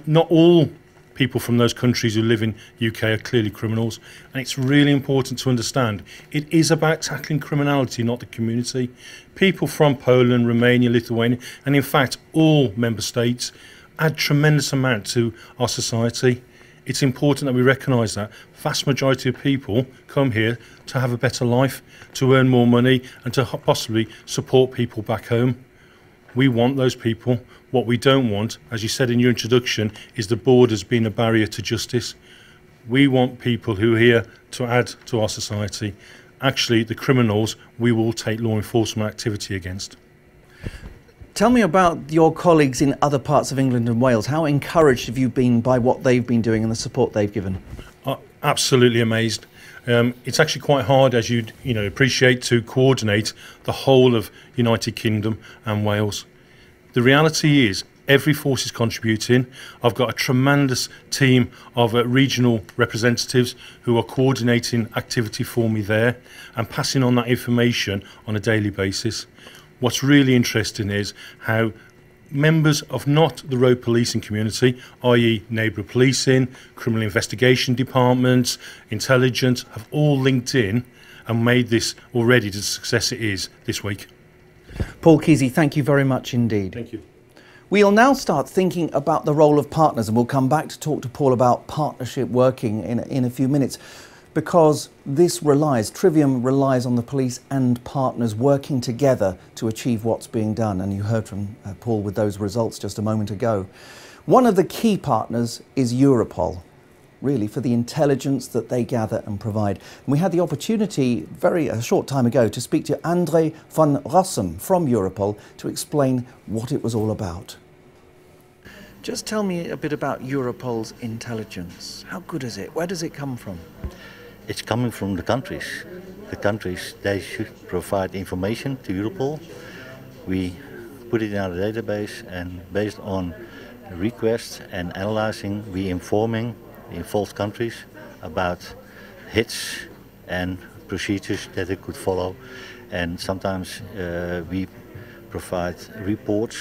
Not all people from those countries who live in UK are clearly criminals, and it's really important to understand it is about tackling criminality, not the community. People from Poland, Romania, Lithuania and in fact all member states add tremendous amount to our society. It's important that we recognise that vast majority of people come here to have a better life, to earn more money and to possibly support people back home. We want those people. What we don't want, as you said in your introduction, is the borders being a barrier to justice. We want people who are here to add to our society. Actually, the criminals, we will take law enforcement activity against. Tell me about your colleagues in other parts of England and Wales. How encouraged have you been by what they've been doing and the support they've given? Absolutely amazed. It's actually quite hard, as you'd appreciate, to coordinate the whole of United Kingdom and Wales. The reality is Every force is contributing. I've got a tremendous team of regional representatives who are coordinating activity for me there and passing on that information on a daily basis. What's really interesting is how members of not the road policing community, i.e. neighbourhood policing, criminal investigation departments, intelligence, have all linked in and made this already the success it is this week. Paul Kesey, thank you very much indeed. Thank you. We'll now start thinking about the role of partners, and we'll come back to talk to Paul about partnership working in a few minutes, because Trivium relies on the police and partners working together to achieve what's being done, and you heard from Paul with those results just a moment ago. One of the key partners is Europol, really, for the intelligence that they gather and provide. And we had the opportunity a short time ago to speak to André van Rossum from Europol to explain what it was all about. Just tell me a bit about Europol's intelligence. How good is it? Where does it come from? It's coming from the countries. The countries, they should provide information to Europol. We put it in our database, and based on requests and analyzing, we informing the involved countries about hits and procedures that they could follow. And sometimes we provide reports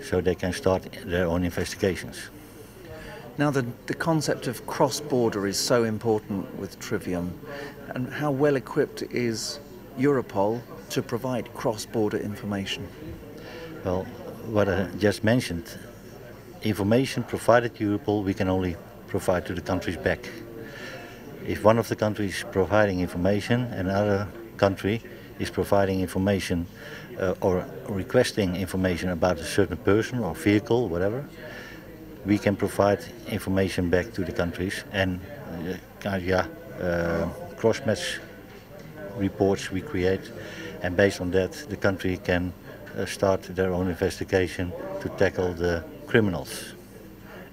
so they can start their own investigations. Now the concept of cross-border is so important with Trivium. And how well equipped is Europol to provide cross-border information? Well, what I just mentioned, information provided to Europol we can only provide to the countries back. If one of the countries is providing information and another country is providing information or requesting information about a certain person or vehicle, whatever, we can provide information back to the countries, and cross-match reports we create, and based on that the country can start their own investigation to tackle the criminals.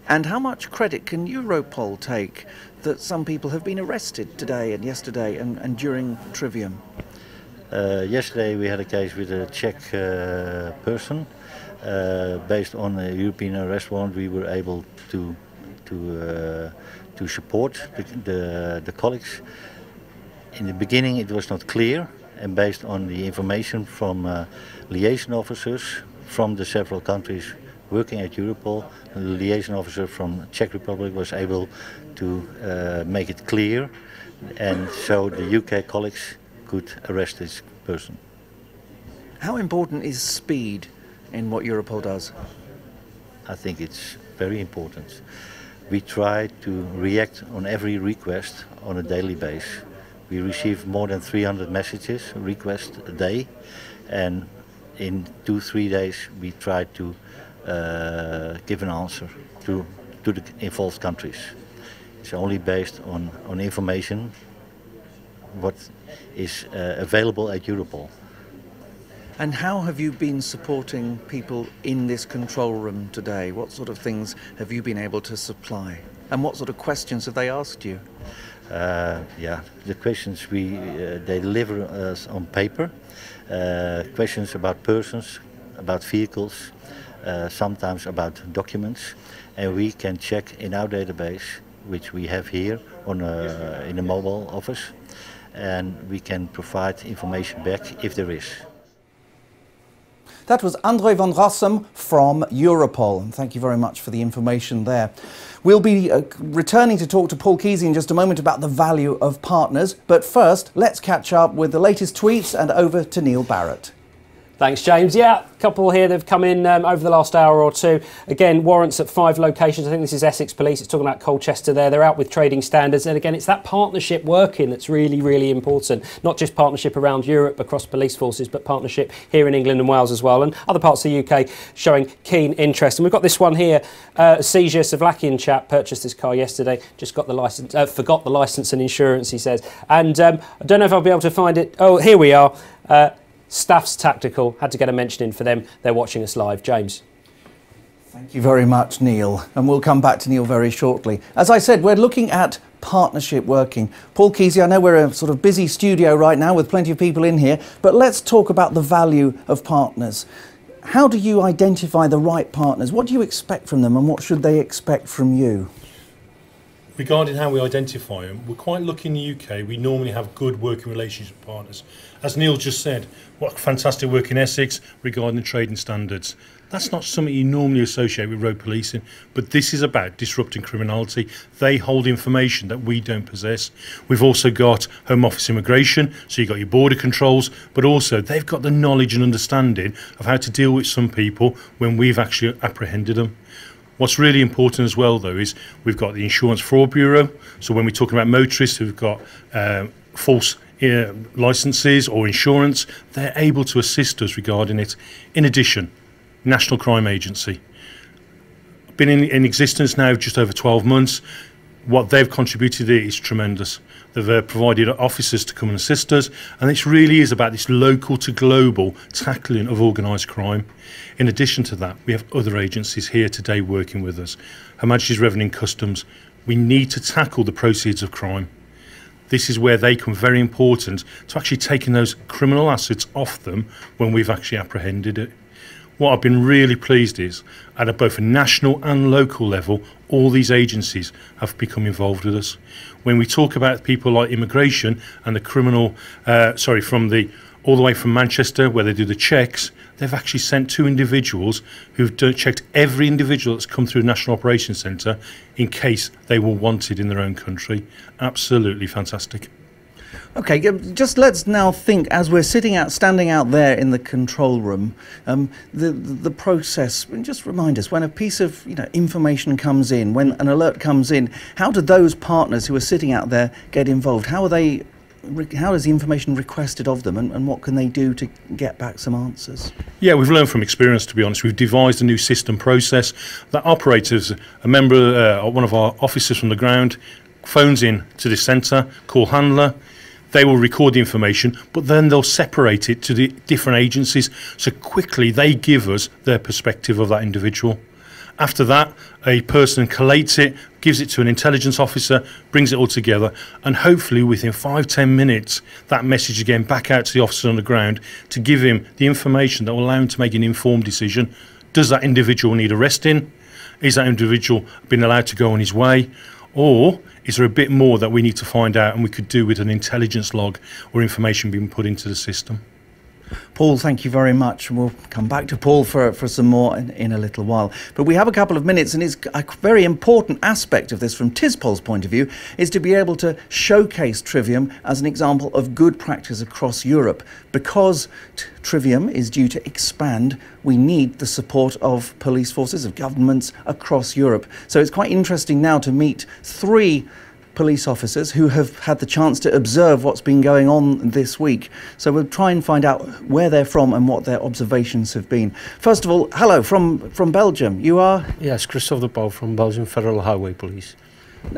And how much credit can Europol take that some people have been arrested today and yesterday and during Trivium? Yesterday we had a case with a Czech person. Based on a European arrest warrant, we were able to support the colleagues. In the beginning it was not clear, and based on the information from liaison officers from the several countries working at Europol, the liaison officer from Czech Republic was able to make it clear, and so the UK colleagues could arrest this person. How important is speed in what Europol does? I think it's very important. We try to react on every request on a daily basis. We receive more than 300 messages, requests a day, and in 2-3 days we try to give an answer to the involved countries. It's only based on information what is available at Europol. And how have you been supporting people in this control room today? What sort of things have you been able to supply? And what sort of questions have they asked you? The questions they deliver us on paper. Questions about persons, about vehicles, sometimes about documents, and we can check in our database, which we have here in a mobile office, and we can provide information back if there is. That was André van Rossum from Europol, and thank you very much for the information there. We'll be returning to talk to Paul Kesey in just a moment about the value of partners, but first let's catch up with the latest tweets and over to Neil Barrett. Thanks, James. Yeah, a couple here that have come in over the last hour or two. Again, warrants at 5 locations. I think this is Essex Police. It's talking about Colchester there. They're out with trading standards. And again, it's that partnership working that's really, really important. Not just partnership around Europe across police forces, but partnership here in England and Wales as well. And other parts of the UK showing keen interest. And we've got this one here. Seizure, Slovakian chap purchased this car yesterday. Just got the license, forgot the licence and insurance, he says. And I don't know if I'll be able to find it. Oh, here we are. Staff's Tactical, had to get a mention in for them. They're watching us live. James. Thank you very much, Neil. And we'll come back to Neil very shortly. As I said, we're looking at partnership working. Paul Kesey, I know we're a sort of busy studio right now with plenty of people in here, but let's talk about the value of partners. how do you identify the right partners? What do you expect from them, and what should they expect from you? Regarding how we identify them, we're quite lucky in the UK. We normally have good working relationships with partners. As Neil just said, what fantastic work in Essex regarding the trading standards. That's not something you normally associate with road policing, but this is about disrupting criminality. They hold information that we don't possess. We've also got Home Office immigration, so you've got your border controls, but also they've got the knowledge and understanding of how to deal with some people when we've actually apprehended them. What's really important as well, though, is we've got the Insurance Fraud Bureau. So when we're talking about motorists who've got false licences or insurance, they're able to assist us regarding it. In addition, National Crime Agency. Been in existence now just over 12 months. What they've contributed is tremendous. They've provided officers to come and assist us, and this really is about this local to global tackling of organised crime. In addition to that, we have other agencies here today working with us. Her Majesty's Revenue and Customs. We need to tackle the proceeds of crime. This is where they become very important to actually taking those criminal assets off them when we've actually apprehended it. What I've been really pleased is, at both a national and local level, all these agencies have become involved with us. When we talk about people like immigration and the criminal, all the way from Manchester, where they do the checks, they've actually sent 2 individuals who've checked every individual that's come through the National Operations Centre in case they were wanted in their own country. Absolutely fantastic. Okay, just let's now think, as we're standing out there in the control room, the process. Just remind us, when a piece of information comes in, when an alert comes in, how do those partners who are sitting out there get involved? How is the information requested of them, and what can they do to get back some answers? Yeah, we've learned from experience, to be honest. We've devised a new system process that operators, one of our officers from the ground, phones in to this centre, call handler. They will record the information, but then they'll separate it to the different agencies. So quickly they give us their perspective of that individual. After that, a person collates it, gives it to an intelligence officer, brings it all together, and hopefully within 5-10 minutes, that message again back out to the officer on the ground to give him the information that will allow him to make an informed decision. Does that individual need arresting? Is that individual been allowed to go on his way? Or is there a bit more that we need to find out and we could do with an intelligence log or information being put into the system? Paul, thank you very much. We'll come back to Paul for some more in a little while. But we have a couple of minutes, and it's a very important aspect of this from TISPOL's point of view is to be able to showcase Trivium as an example of good practice across Europe. Because Trivium is due to expand, we need the support of police forces, of governments across Europe. So it's quite interesting now to meet 3 police officers who have had the chance to observe what's been going on this week. So we'll try and find out where they're from and what their observations have been. First of all, hello, from Belgium. You are? Yes, Christophe de Pauw from Belgian Federal Highway Police.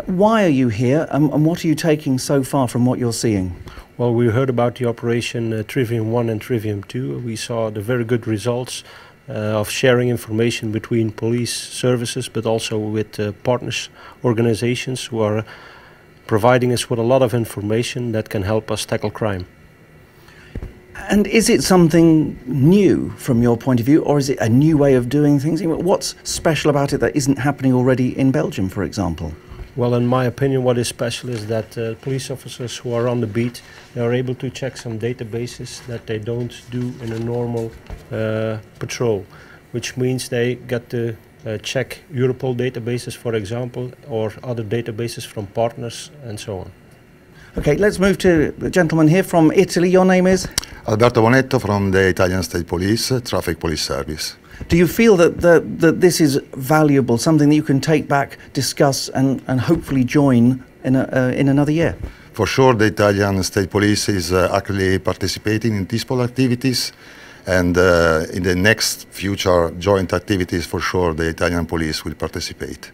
Why are you here, and what are you taking so far from what you're seeing? Well, we heard about the operation Trivium 1 and Trivium 2. We saw the very good results of sharing information between police services, but also with partners organizations who are providing us with a lot of information that can help us tackle crime. And is it something new from your point of view, or is it a new way of doing things? What's special about it that isn't happening already in Belgium, for example? Well, in my opinion, what is special is that police officers who are on the beat, they are able to check some databases that they don't do in a normal patrol, which means they get to check Europol databases, for example, or other databases from partners and so on. Okay, let's move to the gentleman here from Italy. Your name is? Alberto Bonetto from the Italian State Police, Traffic Police Service. Do you feel that this is valuable, something that you can take back, discuss, and hopefully join in another year? For sure, the Italian State Police is actively participating in TISPOL activities. And in the next future joint activities, for sure, the Italian police will participate.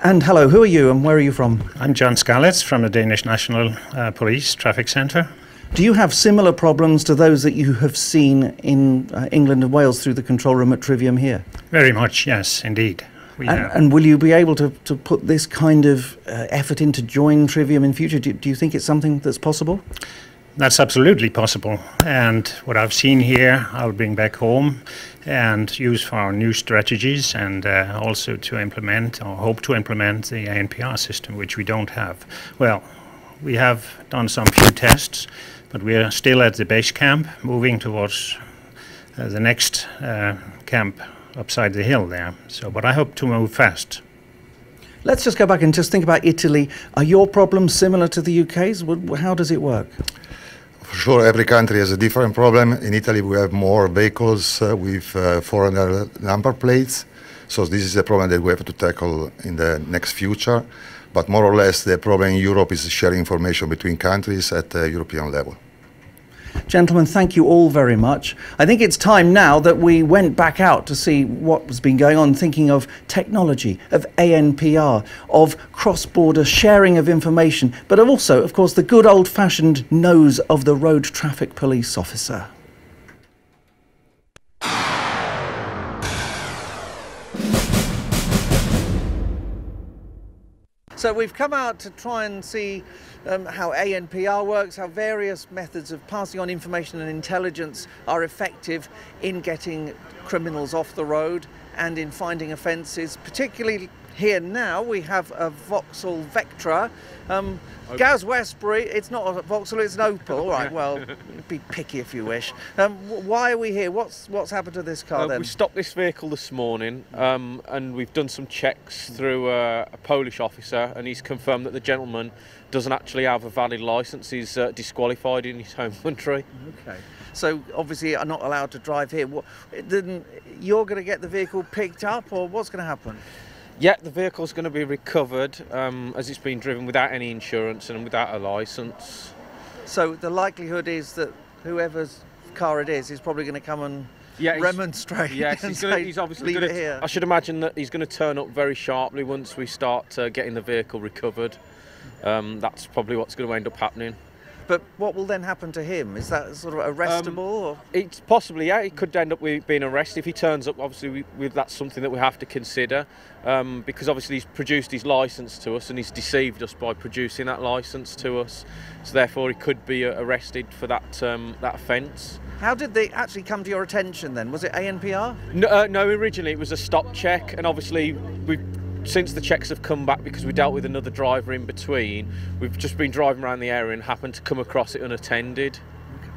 And hello, who are you and where are you from? I'm John Scalitz from the Danish National Police Traffic Centre. Do you have similar problems to those that you have seen in England and Wales through the control room at Trivium here? Very much, yes, indeed. And will you be able to put this kind of effort in to join Trivium in future? Do you think it's something that's possible? That's absolutely possible, and what I've seen here I'll bring back home and use for our new strategies, and also to implement or hope to implement the ANPR system, which we don't have. Well, we have done some few tests, but we are still at the base camp, moving towards the next camp upside the hill there. So, but I hope to move fast. Let's just go back and just think about Italy. Are your problems similar to the UK's? How does it work? For sure, every country has a different problem. In Italy, we have more vehicles with foreigner number plates. So this is a problem that we have to tackle in the next future. But more or less, the problem in Europe is sharing information between countries at the European level. Gentlemen, thank you all very much. I think it's time now that we went back out to see what has been going on, thinking of technology, of ANPR, of cross-border sharing of information, but also, of course, the good old-fashioned nose of the road traffic police officer. So we've come out to try and see how ANPR works, how various methods of passing on information and intelligence are effective in getting criminals off the road and in finding offences. Particularly here now we have a Vauxhall Vectra. Gaz Westbury, it's not a Vauxhall, it's an Opel. All right, well, be picky if you wish. Why are we here? What's happened to this car then? We stopped this vehicle this morning and we've done some checks through a Polish officer, and he's confirmed that the gentleman doesn't actually have a valid licence. He's disqualified in his home country. Okay. So obviously are not allowed to drive here. Then you're going to get the vehicle picked up, or what's going to happen? Yeah, the vehicle's going to be recovered as it's been driven without any insurance and without a licence. So the likelihood is that whoever's car it is probably going to come and remonstrate. Yes, he's obviously going to. I should imagine that he's going to turn up very sharply once we start getting the vehicle recovered. That's probably what's going to end up happening. But what will then happen to him? Is that sort of arrestable? Or? It's possibly, yeah. It could end up being arrested if he turns up. Obviously, that's something that we have to consider, because obviously he's produced his licence to us and he's deceived us by producing that licence to us. So therefore, he could be arrested for that that offence. How did they actually come to your attention then? Was it ANPR? No, originally it was a stop check, and obviously since the checks have come back, because we dealt with another driver in between, we've just been driving around the area and happened to come across it unattended.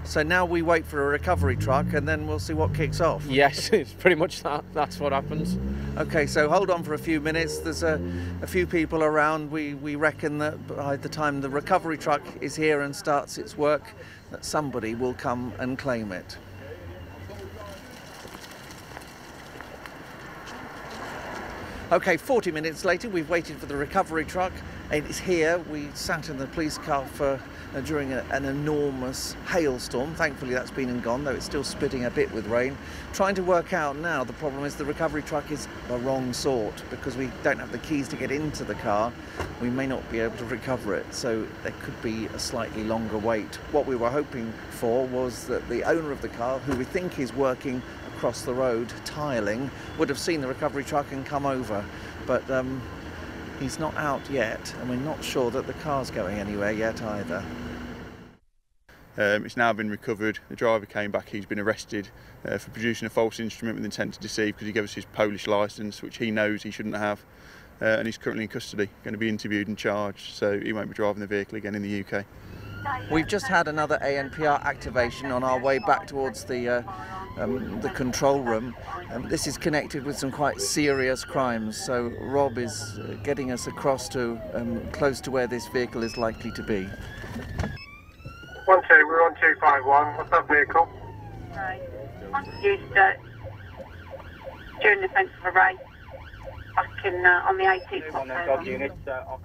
So now we wait for a recovery truck and then we'll see what kicks off? Yes, it's pretty much that. That's what happens. Okay, so hold on for a few minutes. There's a few people around. We reckon that by the time the recovery truck is here and starts its work, that somebody will come and claim it. Okay, 40 minutes later, we've waited for the recovery truck. It's here. We sat in the police car for during an enormous hailstorm. Thankfully, that's been and gone, though it's still spitting a bit with rain. Trying to work out now, the problem is the recovery truck is the wrong sort, because we don't have the keys to get into the car. We may not be able to recover it, so there could be a slightly longer wait. What we were hoping for was that the owner of the car, who we think is working across the road tiling, would have seen the recovery truck and come over, but he's not out yet, and we're not sure that the car's going anywhere yet either. It's now been recovered. The driver came back. He's been arrested for producing a false instrument with intent to deceive, because he gave us his Polish licence, which he knows he shouldn't have, and he's currently in custody, going to be interviewed and charged, so he won't be driving the vehicle again in the UK. We've just had another ANPR activation on our way back towards the control room. This is connected with some quite serious crimes, so Rob is getting us across to close to where this vehicle is likely to be. 1-2, we're on 251. What's that vehicle? Right. Used during the defence of a raid back in on the 18th of October.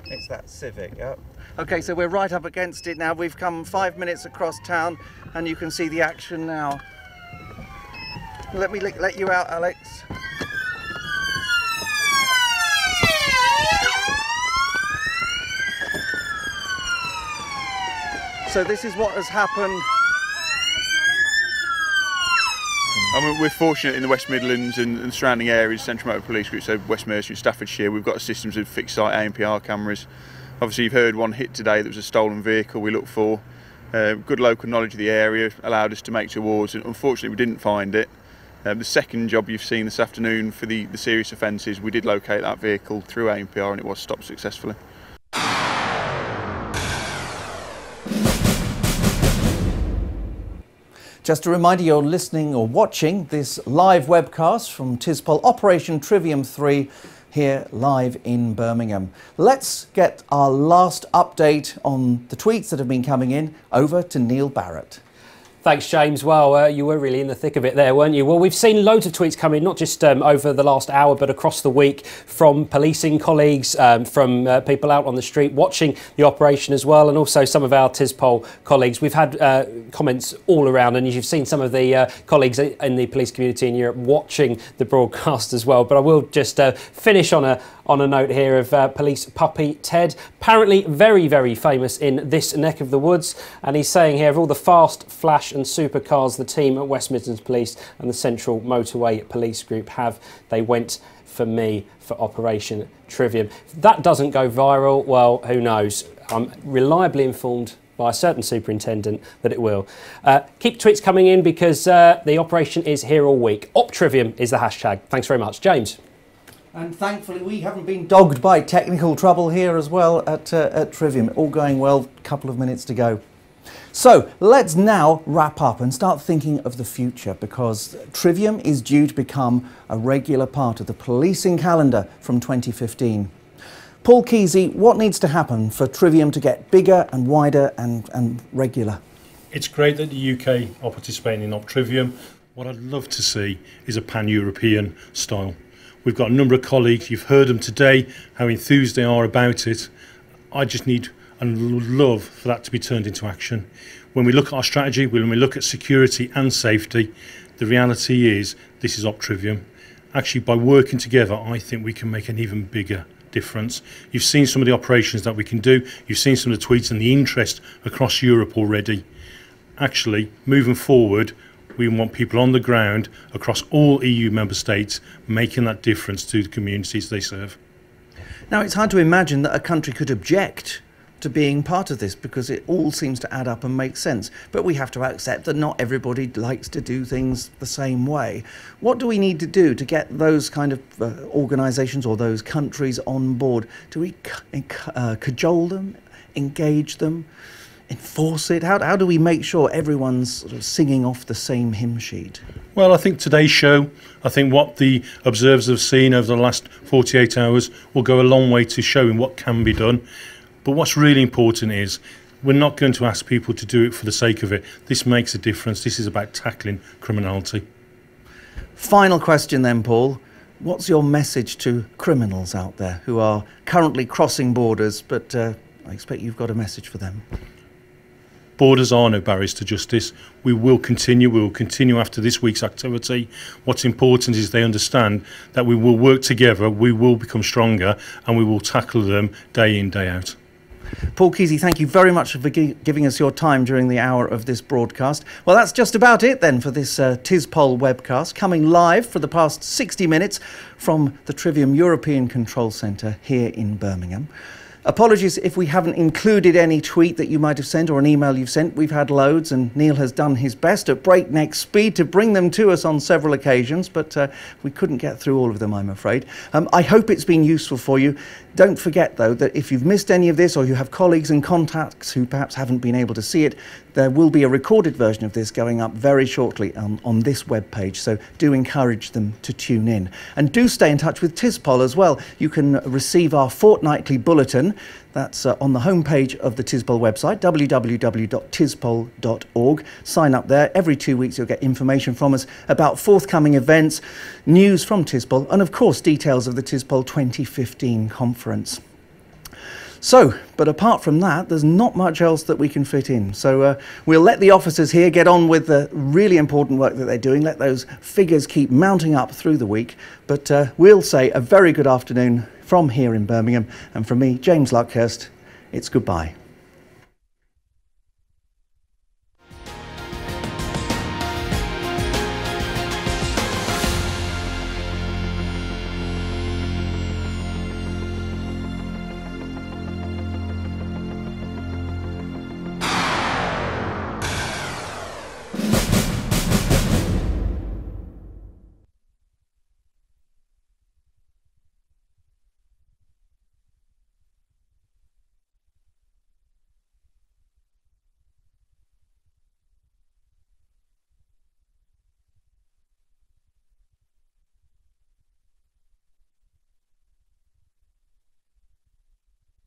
It's that Civic, yeah. Okay, so we're right up against it now. We've come 5 minutes across town and you can see the action now. Let me let you out, Alex. So this is what has happened. I mean, we're fortunate in the West Midlands and surrounding areas, Central Motor Police Group, so West Mercia and Staffordshire, we've got systems of fixed site ANPR cameras. Obviously you've heard one hit today that was a stolen vehicle we looked for. Good local knowledge of the area allowed us to make towards it. Unfortunately we didn't find it. The second job you've seen this afternoon for the serious offences, we did locate that vehicle through ANPR and it was stopped successfully. Just a reminder, you're listening or watching this live webcast from TISPOL Operation Trivium 3 here live in Birmingham. Let's get our last update on the tweets that have been coming in over to Neil Barrett. Thanks, James. Well, you were really in the thick of it there, weren't you? Well, we've seen loads of tweets come in, not just over the last hour, but across the week from policing colleagues, from people out on the street watching the operation as well, and also some of our TISPOL colleagues. We've had comments all around, and you've seen some of the colleagues in the police community in Europe watching the broadcast as well. But I will just finish on a note here of police puppy Ted, apparently very, very famous in this neck of the woods. And he's saying here, of all the fast, flash and supercars the team at West Midlands Police and the Central Motorway Police Group have, they went for me for Operation Trivium. If that doesn't go viral, well, who knows? I'm reliably informed by a certain superintendent that it will. Keep tweets coming in because the operation is here all week. OpTrivium is the hashtag. Thanks very much. James. And thankfully we haven't been dogged by technical trouble here as well at Trivium. All going well, a couple of minutes to go. So let's now wrap up and start thinking of the future, because Trivium is due to become a regular part of the policing calendar from 2015. Paul Kesey, what needs to happen for Trivium to get bigger and wider and regular? It's great that the UK are participating in OpTrivium. What I'd love to see is a pan-European style. We've got a number of colleagues, you've heard them today, how enthused they are about it. I just need and love for that to be turned into action. When we look at our strategy, when we look at security and safety, the reality is this is OpTrivium. Actually, by working together, I think we can make an even bigger difference. You've seen some of the operations that we can do, you've seen some of the tweets and the interest across Europe already. Actually, moving forward, we want people on the ground across all EU member states making that difference to the communities they serve. Now, it's hard to imagine that a country could object to being part of this, because it all seems to add up and make sense. But we have to accept that not everybody likes to do things the same way. What do we need to do to get those kind of organisations or those countries on board? Do we cajole them, engage them, enforce it? How do we make sure everyone's sort of singing off the same hymn sheet? Well, I think today's show, I think what the observers have seen over the last 48 hours will go a long way to showing what can be done. But what's really important is we're not going to ask people to do it for the sake of it. This makes a difference. This is about tackling criminality. Final question then, Paul. What's your message to criminals out there who are currently crossing borders, but I expect you've got a message for them? Borders are no barriers to justice. We will continue after this week's activity. What's important is they understand that we will work together, we will become stronger, and we will tackle them day in, day out. Paul Kesey, thank you very much for giving us your time during the hour of this broadcast. Well, that's just about it then for this TISPOL webcast, coming live for the past 60 minutes from the Trivium European Control Centre here in Birmingham. Apologies if we haven't included any tweet that you might have sent or an email you've sent. We've had loads, and Neil has done his best at breakneck speed to bring them to us on several occasions, but we couldn't get through all of them, I'm afraid. I hope it's been useful for you. Don't forget, though, that if you've missed any of this or you have colleagues and contacts who perhaps haven't been able to see it, there will be a recorded version of this going up very shortly on this webpage, so do encourage them to tune in. And do stay in touch with TISPOL as well. You can receive our fortnightly bulletin. That's on the homepage of the TISPOL website, www.tispol.org. Sign up there. Every 2 weeks you'll get information from us about forthcoming events, news from TISPOL, and of course details of the TISPOL 2015 conference. So, but apart from that, there's not much else that we can fit in. So we'll let the officers here get on with the really important work that they're doing. Let those figures keep mounting up through the week. But we'll say a very good afternoon from here in Birmingham. And from me, James Luckhurst, it's goodbye.